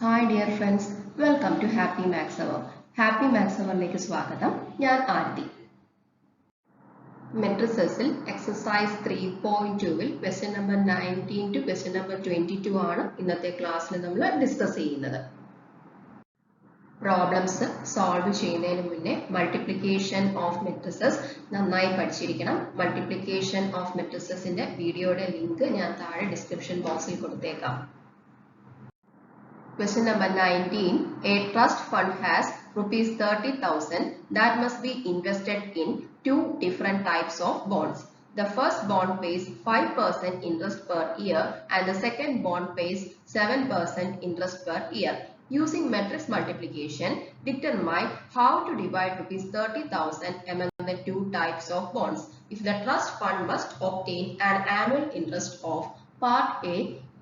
Hi dear friends, welcome to Happy Max Hour. Happy Max Hourലേക്ക് സ്വാഗതം. ഞാൻ ആരതി. മെട്രിസസിൽ എക്സസൈസ് 3.2-ൽ question number 19 to question number 22 ആണ് ഇന്നത്തെ ക്ലാസ്സിൽ നമ്മൾ ഡിസ്കസ് ചെയ്യുന്നത്. പ്രോബ്ലംസ് സോൾവ് ചെയ്യുന്നതിന് മുന്നേ മൾട്ടിപ്ലിക്കേഷൻ ഓഫ് മെട്രിസസ് നന്നായി പഠിച്ചിരിക്കണം. മൾട്ടിപ്ലിക്കേഷൻ ഓഫ് മെട്രിസസിന്റെ വീഡിയോയുടെ ലിങ്ക് ഞാൻ താഴെ ഡിസ്ക്രിപ്ഷൻ ബോക്സിൽ കൊടുത്തേക്കാം. Question number 19. A trust fund has rupees 30,000 that must be invested in two different types of bonds. The first bond pays 5% interest per year and the second bond pays 7% interest per year. Using matrix multiplication, determine how to divide rupees 30,000 among the two types of bonds. If the trust fund must obtain an annual interest of part A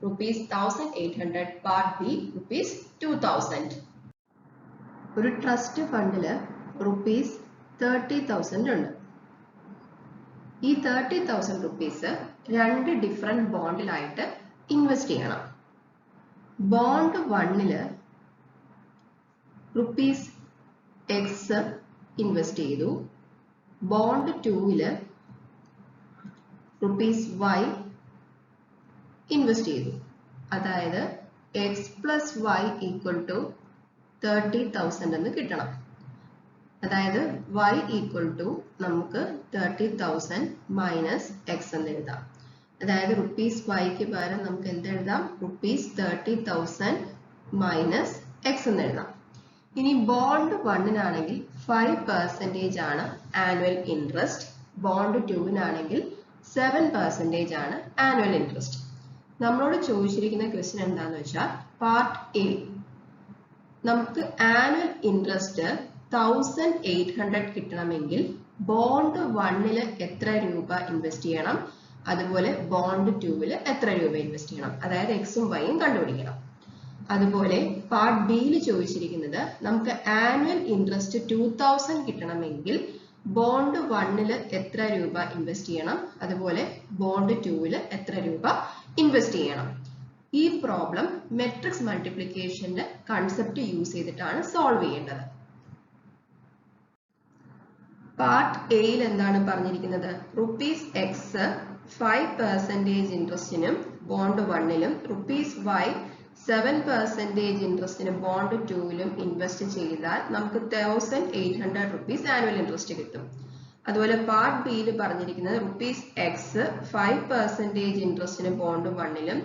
rupees 1,800, part B rupees 2,000. ഒരു trust ഫണ്ടിൽ rupees 30,000 ഉണ്ട്. ഈ 30,000 rupees രണ്ട് different ബോണ്ടിലായിട്ട് invest ചെയ്യണം. Bond 1-ല് rupees X invest ചെയ്തു. Bond 2-ല് rupees Y ഇൻവെസ്റ്റ് ചെയ്തു. അതായത് X plus Y equal to 30,000 എന്ന് കിട്ടണം. അതായത് y ഈക്വൽ ടു നമുക്ക് 30,000 മൈനസ് എക്സ് എന്ന് എഴുതാം. അതായത് റുപ്പീസ് വൈക്ക് പകരം നമുക്ക് എന്തെഴുതാം? റുപ്പീസ് 30,000 മൈനസ് എക്സ് എന്ന് എഴുതാം. ഇനി ബോണ്ട് 1-നാണെങ്കിൽ 5% ആണ് ആനുവൽ ഇൻട്രസ്റ്റ്. ബോണ്ട് 2-നാണെങ്കിൽ 7% ആണ് ആനുവൽ ഇൻട്രസ്റ്റ്. നമ്മളോട് ചോദിച്ചിരിക്കുന്ന ക്വസ്റ്റ്യൻ എന്താന്ന് വെച്ചാൽ പാർട്ട് എ നമുക്ക് ആനുവൽ ഇൻട്രസ്റ്റ് 1,800 കിട്ടണമെങ്കിൽ ബോണ്ട് 1-ല് എത്ര രൂപ ഇൻവെസ്റ്റ് ചെയ്യണം, അതുപോലെ ബോണ്ട് 2-ല് എത്ര രൂപ ഇൻവെസ്റ്റ് ചെയ്യണം, അതായത് എക്സും വൈയും കണ്ടുപിടിക്കണം. അതുപോലെ പാർട്ട് ബിയിൽ ചോദിച്ചിരിക്കുന്നത് നമുക്ക് ആനുവൽ ഇൻട്രസ്റ്റ് 2,000 കിട്ടണമെങ്കിൽ ബോണ്ട് 1-ല് എത്ര രൂപ ഇൻവെസ്റ്റ് ചെയ്യണം, അതുപോലെ ബോണ്ട് 2-ല് എത്ര രൂപ ഇൻവെസ്റ്റ് ചെയ്യണം. ഈ പ്രോബ്ലം മെട്രിക്സ് മൾട്ടിപ്ലിക്കേഷന്റെ കൺസെപ്റ്റ് യൂസ് ചെയ്തിട്ടാണ് സോൾവ് ചെയ്യേണ്ടത്. പാർട്ട് എയിൽ എന്താണ് പറഞ്ഞിരിക്കുന്നത്? റുപ്പീസ് എക്സ് 5% ഇൻട്രസ്റ്റിനും ബോണ്ട് 1-ലും റുപ്പീസ് വൈ 7% ഇൻട്രസ്റ്റിന് ബോണ്ട് 2-ലും ഇൻവെസ്റ്റ് ചെയ്താൽ നമുക്ക് 1,800 rupees ആനുവൽ ഇൻട്രസ്റ്റ് കിട്ടും. അതുപോലെ പാർട്ട് ബിയിൽ പറഞ്ഞിരിക്കുന്നത് റുപ്പീസ് എക്സ് 5% ഇൻട്രസ്റ്റിന് ബോണ്ട് 1-ലും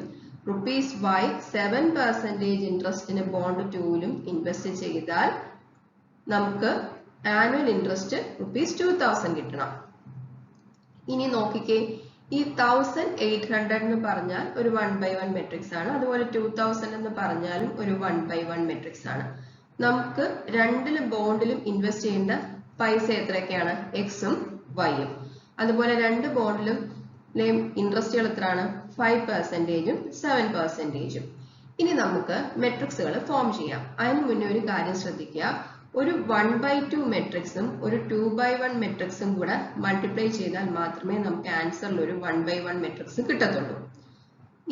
റുപ്പീസ് വൈ 7% ഇൻട്രസ്റ്റിന് ബോണ്ട് 2-ലും ഇൻവെസ്റ്റ് ചെയ്താൽ നമുക്ക് ആനുവൽ ഇൻട്രസ്റ്റ് റുപ്പീസ് 2,000 കിട്ടണം. ഇനി നോക്കിക്കേ, ഈ 1,800 എന്ന് പറഞ്ഞാൽ ഒരു 1/1 മെട്രിക്സ് ആണ്. അതുപോലെ 2,000 എന്ന് പറഞ്ഞാലും ഒരു 1/1 മെട്രിക്സ് ആണ്. നമുക്ക് രണ്ടിലും ബോണ്ടിലും ഇൻവെസ്റ്റ് ചെയ്യേണ്ട പൈസ എത്രയൊക്കെയാണ്? എക്സും വൈയും. അതുപോലെ രണ്ട് ബോണ്ടിലും ഇൻട്രസ്റ്റുകൾ എത്രയാണ്? 5%ഉം 7%ഉം. ഇനി നമുക്ക് മെട്രിക്സുകൾ ഫോം ചെയ്യാം. അതിന് മുന്നേ ഒരു കാര്യം ശ്രദ്ധിക്കുക. ഒരു 1/2 മെട്രിക്സും ഒരു 2/1 മെട്രിക്സും കൂടെ മൾട്ടിപ്ലൈ ചെയ്താൽ മാത്രമേ നമുക്ക് ആൻസറിൽ ഒരു 1/1 മെട്രിക്സ് കിട്ടത്തുള്ളൂ.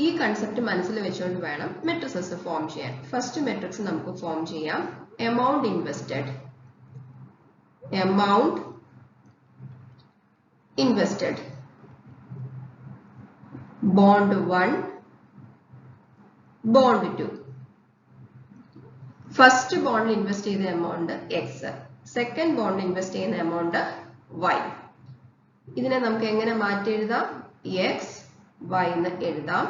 ഈ കൺസെപ്റ്റ് മനസ്സിൽ വെച്ചുകൊണ്ട് വേണം മെട്രിക്സസ് ഫോം ചെയ്യാൻ. ഫസ്റ്റ് മെട്രിക്സ് നമുക്ക് ഫോം ചെയ്യാം. Amount invested, amount invested, bond 1, bond 2. First ബോണ്ടിൽ ഇൻവെസ്റ്റ് ചെയ്ത എമൗണ്ട് എക്സ്, സെക്കൻഡ് ബോണ്ടിൽ ഇൻവെസ്റ്റ് ചെയ്യുന്ന എമൗണ്ട് വൈ. ഇതിനെ നമുക്ക് എങ്ങനെ മാറ്റി എഴുതാം? എക്സ് വൈ എന്ന് എഴുതാം.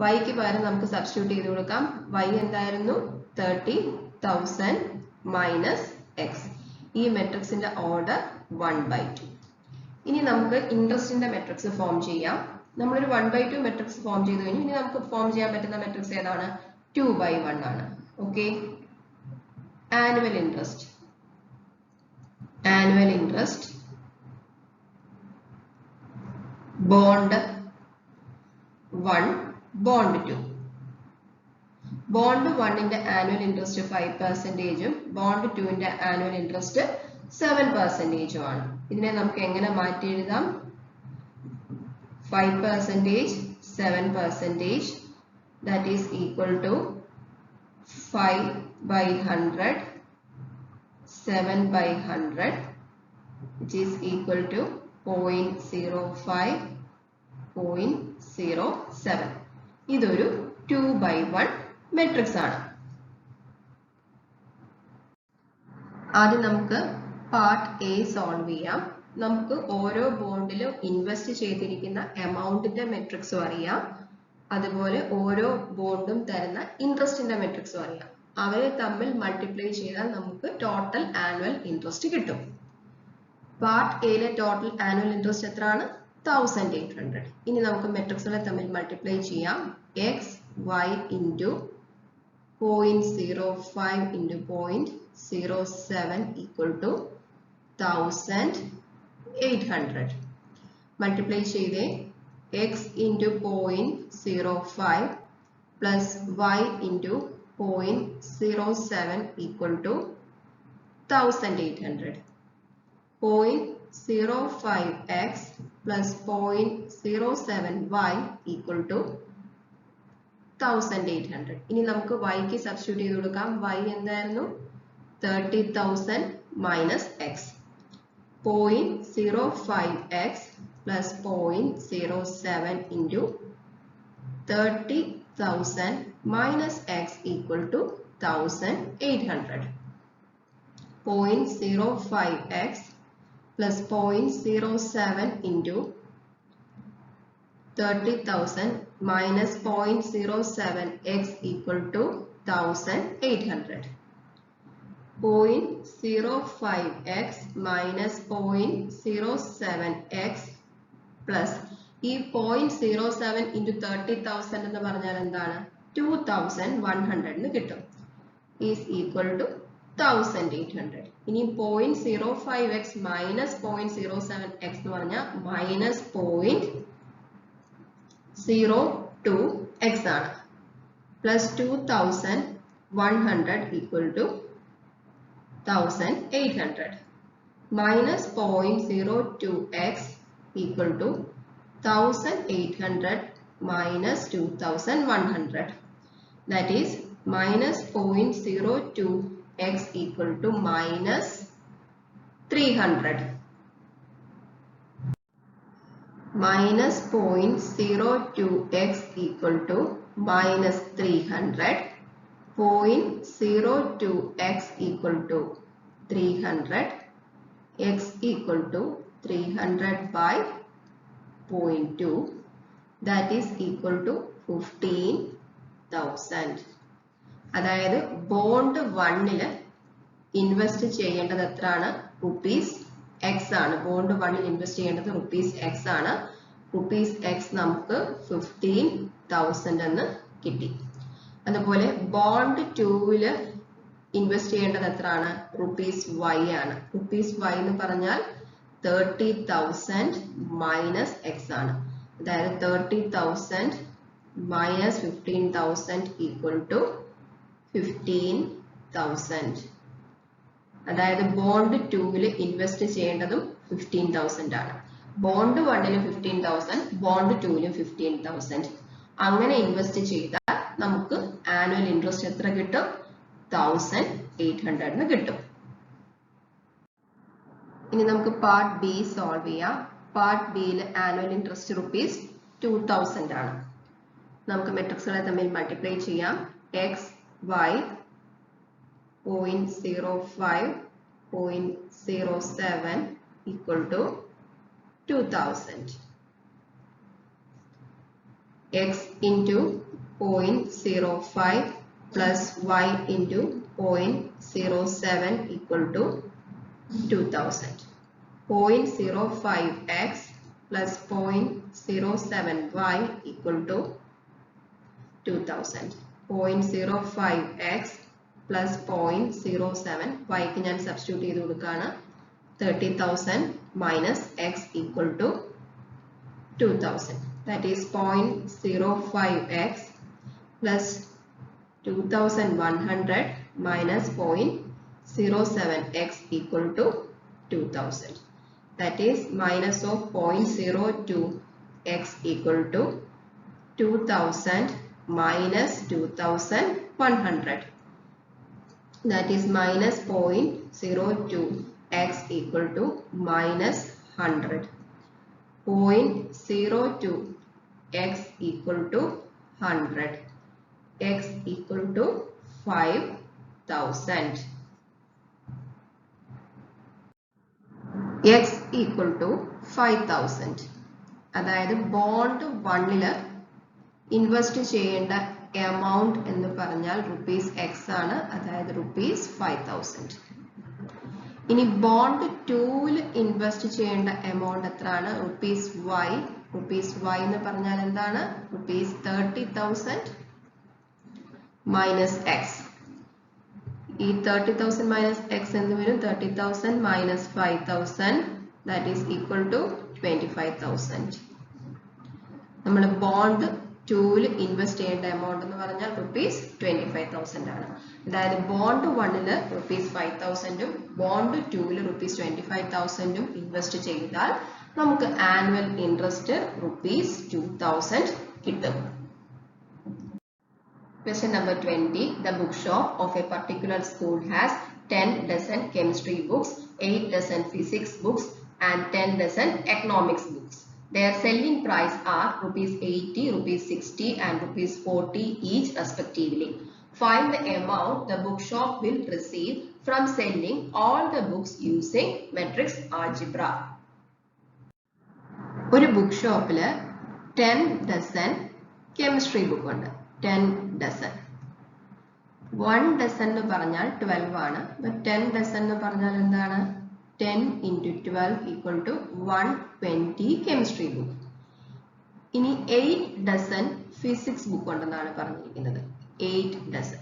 വൈക്ക് പകരം നമുക്ക് സബ്സ്റ്റിറ്റ്യൂട്ട് ചെയ്ത് കൊടുക്കാം. വൈ എന്തായിരുന്നു? 30,000 മൈനസ് എക്സ്. ഈ മെട്രിക്സിന്റെ ഓർഡർ 1/2. ഇനി നമുക്ക് ഇൻട്രസ്റ്റിന്റെ മെട്രിക്സ് ഫോം ചെയ്യാം. നമ്മളൊരു 1/2 മെട്രിക്സ് ഫോം ചെയ്ത് കഴിഞ്ഞു. ഇനി നമുക്ക് ഫോം ചെയ്യാൻ പറ്റുന്ന മെട്രിക്സ് ഏതാണ്? 2/1 ആണ്. Okay, annual interest, annual interest, bond 1, bond 2. Bond 1-ന്റെ ആനുവൽ ഇൻട്രസ്റ്റ് 5%ഉം ബോണ്ട് 2-ന്റെ ആനുവൽ ഇൻട്രസ്റ്റ് 7%ഉം ആണ്. ഇതിനെ നമുക്ക് എങ്ങനെ മാറ്റി എഴുതാം? 5%, 7%, that is equal to 5 by 100, 7 by 100, which is equal to 0.05, 0.07. ഇതൊരു 2 by 1 matrix ആണ്. ആദ്യം നമുക്ക് പാർട്ട് എ സോൾവ് ചെയ്യാം. നമുക്ക് ഓരോ ബോണ്ടിലും ഇൻവെസ്റ്റ് ചെയ്തിരിക്കുന്ന എമൗണ്ടിന്റെ മെട്രിക്സും അറിയാം, അതുപോലെ ഓരോ ബോണ്ടും തരുന്ന ഇൻട്രസ്റ്റിന്റെ മെട്രിക്സും അറിയാം. അവരെ തമ്മിൽ മൾട്ടിപ്ലൈ ചെയ്താൽ നമുക്ക് ടോട്ടൽ ആനുവൽ ഇൻട്രസ്റ്റ് കിട്ടും. പാർട്ട് എയിലെ ടോട്ടൽ ആനുവൽ ഇൻട്രസ്റ്റ് എത്രയാണ്? 1800. ഇനി നമുക്ക് മെട്രിക്സുകളെ തമ്മിൽ മൾട്ടിപ്ലൈ ചെയ്യാം. X Y into 0.05 into 0.07 equal to 1800. Multiply ചെയ്തേ x into 0.05 plus y into 0.07 equal to 1800. 0.05x plus 0.07y equal to 1800. ഇനി നമുക്ക് y ക്ക് സബ്സ്റ്റിറ്റ്യൂട്ട് ചെയ്ത് കൊടുക്കാം. y എന്തായിരുന്നു? 30,000 minus x. 0.05x plus 0.07 into 30,000 minus x equal to 1800. 0.05x plus 0.07 into 30,000 minus 0.07x equal to 1800. 0.05x minus 0.07x plus ഈ 0.07 into 30,000 എന്ന് പറഞ്ഞാൽ എന്താണ്? 2100 എന്ന് കിട്ടും. is equal to 1800. ഇനി 0.05x minus 0.07x എന്ന് പറഞ്ഞാൽ minus 0.02x ആണ്. plus 2100 equal to 1800. minus 0.02x equal to 1800 minus 2100. that is minus 0.02x equal to minus 300. minus 0.02x equal to minus 300. 0.02x equal to 300. x equal to 300 by 0.2. that is equal to 15,000. അതായത് bond 1ൽ invest ചെയ്യേണ്ടത് എത്രയാണ്? Rupees X ആണ്. Bond 1ൽ invest ചെയ്യേണ്ടത് rupees X ആണ്. Rupees X നമുക്ക് 15,000 എന്ന് കിട്ടി. അതുപോലെ ബോണ്ട് 2ൽ ഇൻവെസ്റ്റ് ചെയ്യേണ്ടത് എത്രയാണ്? റുപ്പീസ് വൈ ആണ്. റുപ്പീസ് വൈ എന്ന് പറഞ്ഞാൽ 30,000 മൈനസ് എക്സ് ആണ്. അതായത് 30,000 മൈനസ് 15,000 ഈക്വൽ ടു 15,000. അതായത് ബോണ്ട് 2ൽ ഇൻവെസ്റ്റ് ചെയ്യേണ്ടതും 15,000 ആണ്. ബോണ്ട് 1ൽ 15,000, ബോണ്ട് 2ലും 15,000. അങ്ങനെ ഇൻവെസ്റ്റ് ചെയ്താൽ നമുക്ക് ആനുവൽ ഇൻട്രസ്റ്റ് എത്ര കിട്ടും? 1800 കിട്ടും. ഇനി നമുക്ക് പാർട്ട് ബി സോൾവ് ചെയ്യാം. പാർട്ട് ബിയിൽ ആനുവൽ ഇൻട്രസ്റ്റ് റുപ്പീസ് 2000 ആണ്. നമുക്ക് മെട്രിക്സുകളെ തമ്മിൽ മൾട്ടിപ്ലൈ ചെയ്യാം. X Y 0.05, 0.07 equal to 2000. x into 0.05 plus y into 0.07 equal to 2000. 0.05x plus 0.07y equal to 2000. 0.05x plus 0.07 y ക്ക് ഞാൻ സബ്സ്റ്റിറ്റ്യൂട്ട് ചെയ്ത് കൊടുക്കുകയാണ്. 30,000 minus x equal to 2000. that is 0.05x plus 2100 minus 0.07x equal to 2000. that is minus of 0.02x equal to 2000 minus 2100. that is minus 0.02 x equal to minus 100. 0.02 x equal to 100. X equal to 5000. X equal to 5000. അതായത് bond 1 invest ചെയ്യേണ്ട amount എന്ന് പറഞ്ഞാൽ rupees X ആണ്, അതായത് rupees 5000. ഇനി bond 2 invest ചെയ്യേണ്ട amount എത്രയാണ്? Rupees Y. Rupees Y എന്ന് പറഞ്ഞാൽ എന്താണ്? Rupees 30,000 minus X. ഈ 30,000 മൈനസ് എക്സ് എന്ന് വരും? 30,000 minus 5,000 that is equal to 25,000. നമ്മൾ ബോണ്ട് 2 ഇൻവെസ്റ്റ് ചെയ്യേണ്ട എമൗണ്ട് എന്ന് പറഞ്ഞാൽ റുപ്പീസ് 25,000 ആണ്. അതായത് ബോണ്ട് 1 റുപ്പീസ് 5,000ഉം ബോണ്ട് 2 റുപ്പീസ് 25,000ഉം ഇൻവെസ്റ്റ് ചെയ്താൽ നമുക്ക് ആനുവൽ ഇൻട്രസ്റ്റ് റുപ്പീസ് 2,000 കിട്ടും. Question number 20. The bookshop of a particular school has 10 dozen chemistry books, 8 dozen physics books, and 10 dozen economics books. Their selling price are rupees 80, rupees 60, and rupees 40 each respectively. Find the amount the bookshop will receive from selling all the books using matrix algebra. ഒരു book ഷോപ്പില് 10 dozen chemistry book ഉണ്ട്. 10 dozen. 1 dozen എന്ന് പറഞ്ഞാൽ 12 ആണ്. 10 dozen എന്ന് പറഞ്ഞാൽ എന്താണ്? 10 into 12 equal to 120 chemistry book. ഇനി 8 ഡസൻ ഫിസിക്സ് ബുക്ക് ഉണ്ടെന്നാണ് പറഞ്ഞിരിക്കുന്നത്. 8 ഡസൻ.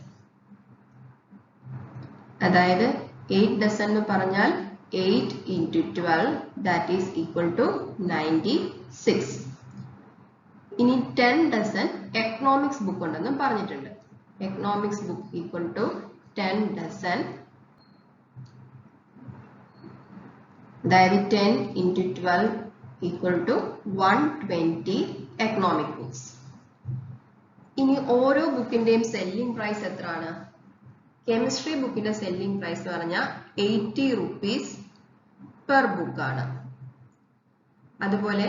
അതായത് 8 ഡസൻ എന്ന് പറഞ്ഞാൽ 8 into 12 that is equal to 96. ഇനി 10 ഡസൻ എക്കണോമിക്സ് ബുക്ക് ഉണ്ടെന്നും പറഞ്ഞിട്ടുണ്ട്. Economics book equal to 10 dozen, അതായത് 10 into 12 equal to 120 economic books. ഇനി ഓരോ ബുക്കിന്റെയും സെല്ലിംഗ് പ്രൈസ് എത്രയാണ്? കെമിസ്ട്രി ബുക്കിന്റെ സെല്ലിംഗ് പ്രൈസ് എന്ന് പറഞ്ഞാൽ 80 റുപ്പീസ് പെർ ബുക്കാണ്. അതുപോലെ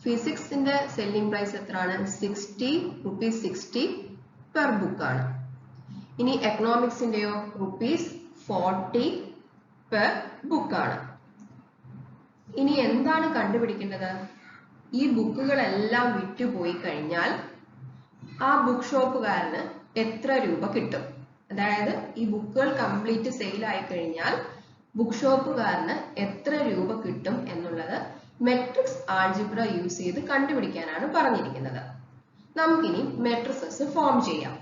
ഫിസിക്സിന്റെ സെല്ലിംഗ് പ്രൈസ് എത്രയാണ്? 60 റുപ്പീസ് 60 പെർ ബുക്കാണ്. ഇനി എക്കണോമിക്സിന്റെയോ റുപ്പീസ് 40 പെർ ബുക്കാണ്. ഇനി എന്താണ് കണ്ടുപിടിക്കേണ്ടത്? ഈ ബുക്കുകളെല്ലാം വിറ്റുപോയി കഴിഞ്ഞാൽ ആ ബുക്ക് ഷോപ്പുകാരന് എത്ര രൂപ കിട്ടും? അതായത് ഈ ബുക്കുകൾ കംപ്ലീറ്റ് സെയിൽ ആയി കഴിഞ്ഞാൽ ബുക്ക് ഷോപ്പുകാരന് എത്ര രൂപ കിട്ടും എന്നുള്ളത് മെട്രിക്സ് ആൾജിബ്ര യൂസ് ചെയ്ത് കണ്ടുപിടിക്കാനാണ് പറഞ്ഞിരിക്കുന്നത്. നമുക്കിനി മെട്രിസസ് ഫോം ചെയ്യാം.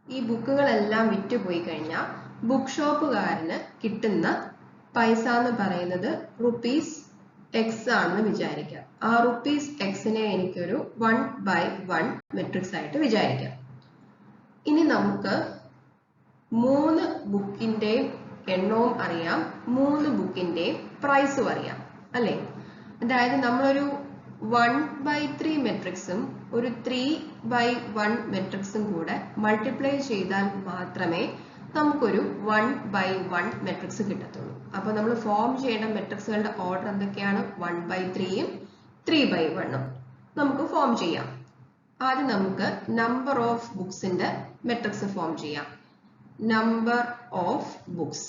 ഈ ബുക്കുകളെല്ലാം വിറ്റുപോയി കഴിഞ്ഞാൽ ബുക്ക് ഷോപ്പുകാരന് കിട്ടുന്ന പൈസ എന്ന് പറയുന്നത് റുപ്പീസ് എക്സ് ആണെന്ന് വിചാരിക്കാം. ആ റുപ്പീസ് എക്സിനെ എനിക്കൊരു 1/1 മെട്രിക്സ് ആയിട്ട് വിചാരിക്കാം. ഇനി നമുക്ക് 3 ബുക്കിന്റെ എണ്ണവും അറിയാം, 3 ബുക്കിന്റെ പ്രൈസും അറിയാം, അല്ലെ? അതായത് നമ്മളൊരു 1/3 മെട്രിക്സും ഒരു 3/1 മെട്രിക്സും കൂടെ മൾട്ടിപ്ലൈ ചെയ്താൽ മാത്രമേ നമുക്കൊരു 1/1 മെട്രിക്സ് കിട്ടത്തുള്ളൂ. അപ്പൊ നമ്മൾ ഫോം ചെയ്യേണ്ട മെട്രിക്സുകളുടെ ഓർഡർ എന്തൊക്കെയാണ്? 1/3ഉം 3/1ഉം നമുക്ക് ഫോം ചെയ്യാം. ആദ്യം നമുക്ക് നമ്പർ ഓഫ് ബുക്സിന്റെ മെട്രിക്സ് ഫോം ചെയ്യാം. Number of books: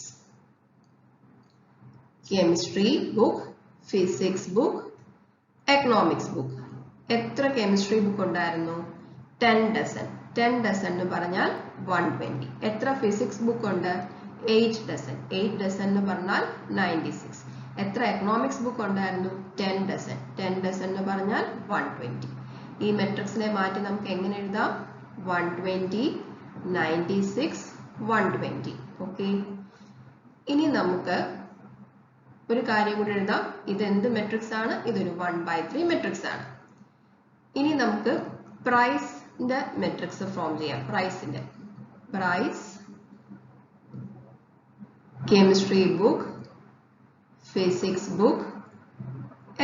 chemistry book, physics book, economics book. എത്ര കെമിസ്ട്രി ബുക്ക് ഉണ്ടായിരുന്നു? 10 ഡസൻ. 10 ഡസൻ എന്ന് പറഞ്ഞാൽ 120. എത്ര ഫിസിക്സ് ബുക്ക് ഉണ്ട്? 8 ഡസൻ. 8 ഡസൻ എന്ന് പറഞ്ഞാൽ 96. എത്ര എക്കണോമിക്സ് ബുക്ക് ഉണ്ടായിരുന്നു? 10 ഡസൻ. 10 ഡസൻ എന്ന് പറഞ്ഞാൽ 120. ഈ മെട്രിക്സിനെ മാറ്റി നമുക്ക് എങ്ങനെ എഴുതാം? 120, 96, 120. ഓക്കെ. ഇനി നമുക്ക് ഒരു കാര്യം കൂടി എഴുതാം. ഇത് എന്ത് മെട്രിക്സ് ആണ്? ഇതൊരു 1/3 മെട്രിക്സ് ആണ്. ഇനി നമുക്ക് പ്രൈസിന്റെ മെട്രിക്സ് ഫോം ചെയ്യാം. പ്രൈസിന്റെ price: chemistry book, physics book,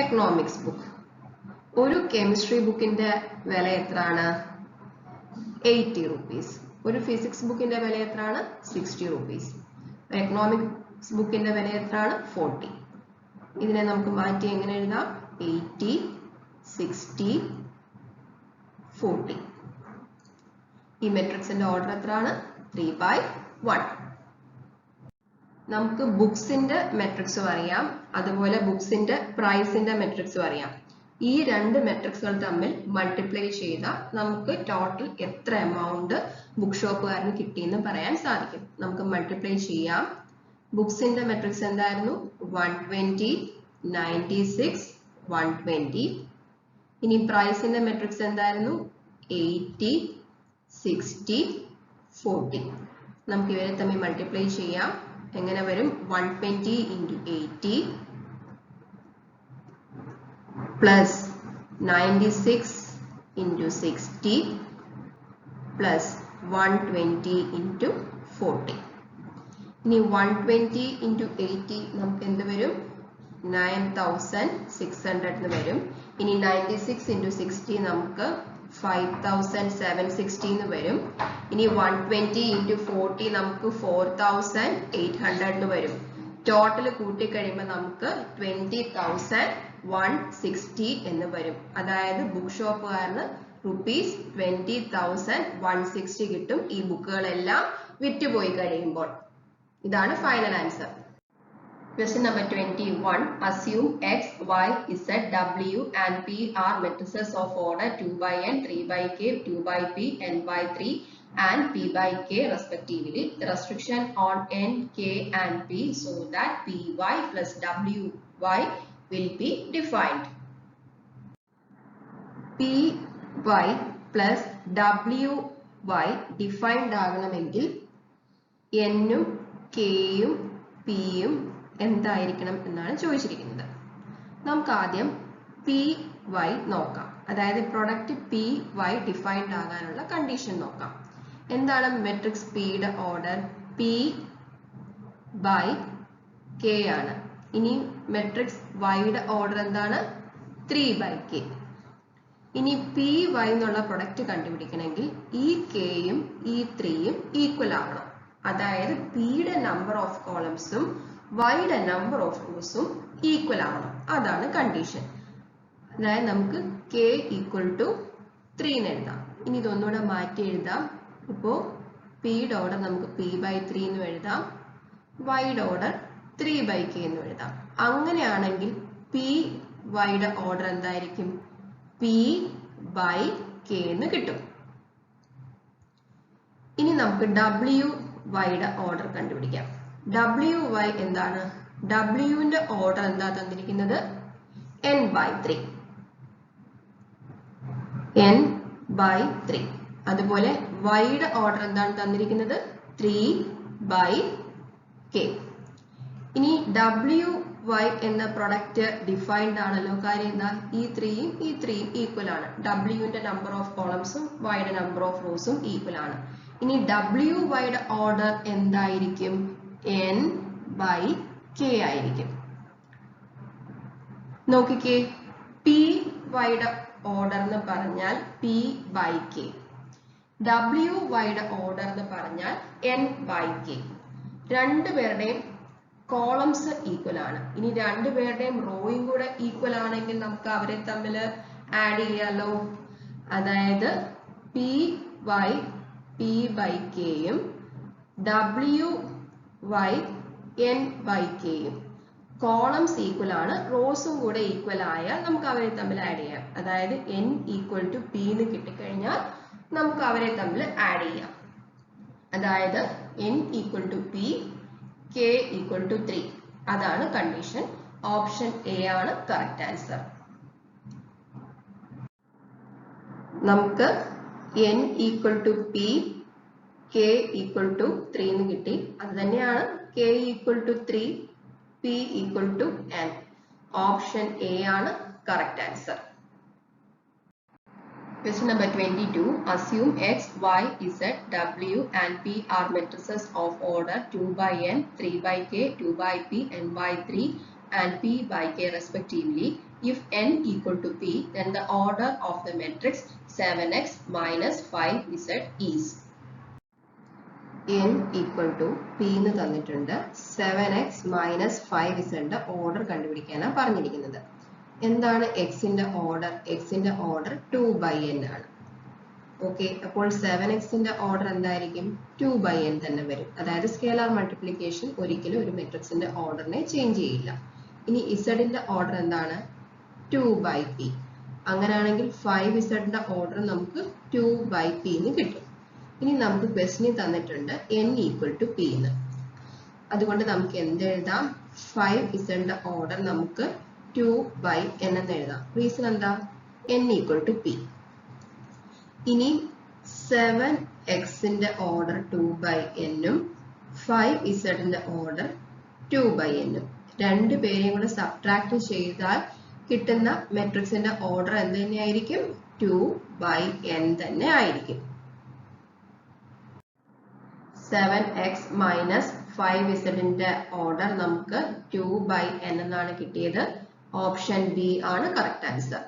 economics book. ഒരു കെമിസ്ട്രി ബുക്കിന്റെ വില എത്രയാണ്? 80 റുപ്പീസ്. ഒരു ഫിസിക്സ് ബുക്കിന്റെ വില എത്രയാണ്? 60 rupees. എക്കണോമിക്സ് ബുക്കിന്റെ വില എത്രയാണ്? 40. ഇതിനെ നമുക്ക് മാറ്റി എങ്ങനെ എഴുതാം? 80, 60, 40. ഈ മെട്രിക്സിന്റെ ഓർഡർ എത്രയാണ്? 3/1. നമുക്ക് ബുക്സിന്റെ മെട്രിക്സും അറിയാം, അതുപോലെ ബുക്സിന്റെ പ്രൈസിന്റെ മെട്രിക്സും അറിയാം. ഈ രണ്ട് മെട്രിക്സുകൾ തമ്മിൽ മൾട്ടിപ്ലൈ ചെയ്താൽ നമുക്ക് ടോട്ടൽ എത്ര എമൗണ്ട് ബുക്ക് ഷോപ്പുകാരന് കിട്ടിയെന്ന് പറയാൻ സാധിക്കും. നമുക്ക് മൾട്ടിപ്ലൈ ചെയ്യാം. ബുക്സിന്റെ മെട്രിക്സ് എന്തായിരുന്നു? 120, 96, 120. ഇനി പ്രൈസിന്റെ മെട്രിക്സ് എന്തായിരുന്നു? 80, 60, 40. നമുക്ക് ഇവരെ തമ്മിൽ മൾട്ടിപ്ലൈ ചെയ്യാം. എങ്ങനെ വരും? 120 into 80 plus 96 into 60 plus 120 into 40. ഇനി 120 into 80 നമുക്ക് എന്ത് വരും? 9600 എന്ന് വരും. ഇനി 96 into 60 നമുക്ക് 5760 എന്ന് വരും. ഇനി 120 into 40 നമുക്ക് 4800 എന്ന് വരും. ടോട്ടൽ കൂട്ടി കഴിയുമ്പോൾ നമുക്ക് 20,160 എന്ന് വരും. അതായത് ബുക്ക് ഷോപ്പുകാരന് rupees 20,160 കിട്ടും ഈ ബുക്കുകളെല്ലാം വിറ്റുപോയി കഴിയുമ്പോൾ. ഇതാണ് final answer. Question number 21. Assume X, Y, Z, W and P are matrices of order 2 by N, 3 by K, 2 by P, N by 3 and P by K respectively. The restriction on N, K and P so that PY plus WY will be defined. PY plus WY defined ആകണമെങ്കിൽ N ഉം K യും P യും എന്തായിരിക്കണം എന്നാണ് ചോദിച്ചിരിക്കുന്നത്. നമുക്ക് ആദ്യം PY നോക്കാം. അതായത് പ്രൊഡക്റ്റ് PY ഡിഫൈൻഡ് ആകാനുള്ള കണ്ടീഷൻ നോക്കാം. എന്താണ് മെട്രിക്സ് പിയുടെ ഓർഡർ? P by K ആണ്. ഇനി മെട്രിക്സ് Yയുടെ ഓർഡർ എന്താണ്? 3 by K. ഇനി PY എന്നുള്ള പ്രൊഡക്റ്റ് കണ്ടുപിടിക്കണമെങ്കിൽ ഈ K യും ഈ 3 യും ഈക്വൽ ആവണം. അതായത് Pയുടെ നമ്പർ ഓഫ് കോളംസും Yയുടെ നമ്പർ ഓഫ് റോസും ഈക്വൽ ആവണം. അതാണ് കണ്ടീഷൻ. അതായത് നമുക്ക് K ഈക്വൽ ടു 3 എന്ന് എഴുതാം. ഇനി ഇതൊന്നുകൂടെ മാറ്റി എഴുതാം. ഇപ്പോൾ Pയുടെ ഓർഡർ നമുക്ക് P by 3 എന്ന് എഴുതാം, Yയുടെ ഓർഡർ 3 by K എന്ന് എഴുതാം. അങ്ങനെയാണെങ്കിൽ PYയുടെ ഓർഡർ എന്തായിരിക്കും? P by K എന്ന് കിട്ടും. ഇനി നമുക്ക് WYയുടെ ഓർഡർ കണ്ടുപിടിക്കാം. WY എന്താണ്? Wന്റെ ഓർഡർ എന്താ തന്നിരിക്കുന്നത്? N by 3. N by 3. അതുപോലെ Yയുടെ ഓർഡർ എന്താണ് തന്നിരിക്കുന്നത്? 3 by K. ഇനി WY എന്ന പ്രൊഡക്റ്റ് ഡിഫൈൻഡ് ആണല്ലോ. കാര്യം എന്താ? ഈ 3യും ഈ 3യും ഈക്വൽ ആണ്. Wന്റെ നമ്പർ ഓഫ് കോളംസും Yയുടെ നമ്പർ ഓഫ് റോസും ഈക്വൽ ആണ്. ഇനി WYയുടെ ഓർഡർ എന്തായിരിക്കും? N by K ആയിരിക്കും. നോക്കിക്കേ, PYയുടെ ഓർഡർ എന്ന് പറഞ്ഞാൽ P by K, WYയുടെ ഓർഡർ എന്ന് പറഞ്ഞാൽ N by K. രണ്ടുപേരുടെയും കോളംസ് ഈക്വൽ ആണ്. ഇനി രണ്ടുപേരുടെയും റോയും കൂടെ ഈക്വൽ ആണെങ്കിൽ നമുക്ക് അവരെ തമ്മിൽ ആഡ് ചെയ്യാലോ. അതായത് PY P by K യും WY N by K യും കോളംസ് ഈക്വൽ ആണ്, റോസും കൂടെ ഈക്വൽ ആയാൽ നമുക്ക് അവരെ തമ്മിൽ ആഡ് ചെയ്യാം. അതായത് N ഈക്വൽ ടു P എന്ന് കിട്ടിക്കഴിഞ്ഞാൽ നമുക്ക് അവരെ തമ്മിൽ ആഡ് ചെയ്യാം. അതായത് N equal to P, K equal to 3. അതാണ് കണ്ടീഷൻ. ഓപ്ഷൻ എ ആണ് കറക്റ്റ് ആൻസർ. നമുക്ക് N equal to P, K equal to 3 എന്ന് കിട്ടി. അത് തന്നെയാണ് K equal to 3, P equal to N. Option A ആണ് correct answer. Question number 22. Assume X, Y, Z, W and P are matrices of order 2 by N, 3 by K, 2 by P, N by 3 and P by K respectively. If N equal to P, then the order of the matrix 7X minus 5Z is. n equal to p എന്ന് തന്നിട്ടുണ്ട് 7x minus 5z order കണ്ടുപിടിക്കാനാണ് പറഞ്ഞിരിക്കുന്നത്. എന്താണ് x ന്റെ order? x ന്റെ order 2/n ആണ്. Okay, അപ്പോൾ 7x ന്റെ order എന്തായിരിക്കും? 2/n തന്നെ വരും. അതായത് സ്കേലാർ മൾട്ടിപ്ലിക്കേഷൻ ഒരിക്കലും ഒരു മെട്രിക്സിന്റെ ഓർഡറിനെ ചേഞ്ച് ചെയ്യില്ല. ഇനി z ന്റെ ഓർഡർ എന്താണ്? 2/p. അങ്ങനെയാണെങ്കിൽ 5z ന്റെ ഓർഡർ നമുക്ക് 2/p എന്ന് കിട്ടും. ഇനി നമുക്ക് ക്വസ്റ്റ്യൻ തന്നിട്ടുണ്ട് n equal to p എന്ന്. അതുകൊണ്ട് നമുക്ക് എന്ത് എഴുതാം? 5z ന്റെ ഓർഡർ നമുക്ക് 2/n എന്ന് എഴുതാം. റീസൺ എന്താ? n equal to p. ഇനി 7x ന്റെ ഓർഡർ 2/n ഉം 5z ന്റെ ഓർഡർ 2/n ഉം രണ്ട് പേരെയും കൂടെ സബ്ട്രാക്ട് ചെയ്താൽ കിട്ടുന്ന മെട്രിക്സിന്റെ ഓർഡർ എന്ത് തന്നെയായിരിക്കും? 2/n തന്നെ ആയിരിക്കും. 7x minus 5z ന്റെ ഓർഡർ നമുക്ക് 2/n എന്നാണ് കിട്ടിയത്. ഓപ്ഷൻ ബി ആണ് കറക്റ്റ് ആൻസർ.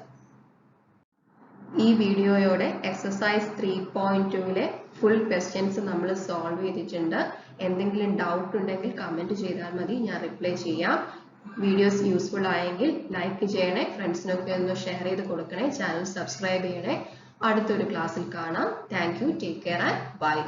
ഈ വീഡിയോയോടെ എക്സസൈസ് 3.2 ഫുൾ ക്വസ്റ്റ്യൻസ് നമ്മൾ സോൾവ് ചെയ്തിട്ടുണ്ട്. എന്തെങ്കിലും ഡൗട്ട് ഉണ്ടെങ്കിൽ കമന്റ് ചെയ്താൽ മതി, ഞാൻ റിപ്ലൈ ചെയ്യാം. വീഡിയോസ് യൂസ്ഫുൾ ആയെങ്കിൽ ലൈക്ക് ചെയ്യണേ, ഫ്രണ്ട്സിനൊക്കെ ഒന്ന് ഷെയർ ചെയ്ത് കൊടുക്കണേ, ചാനൽ സബ്സ്ക്രൈബ് ചെയ്യണേ. അടുത്തൊരു ക്ലാസ്സിൽ കാണാം. Thank you, take care and by.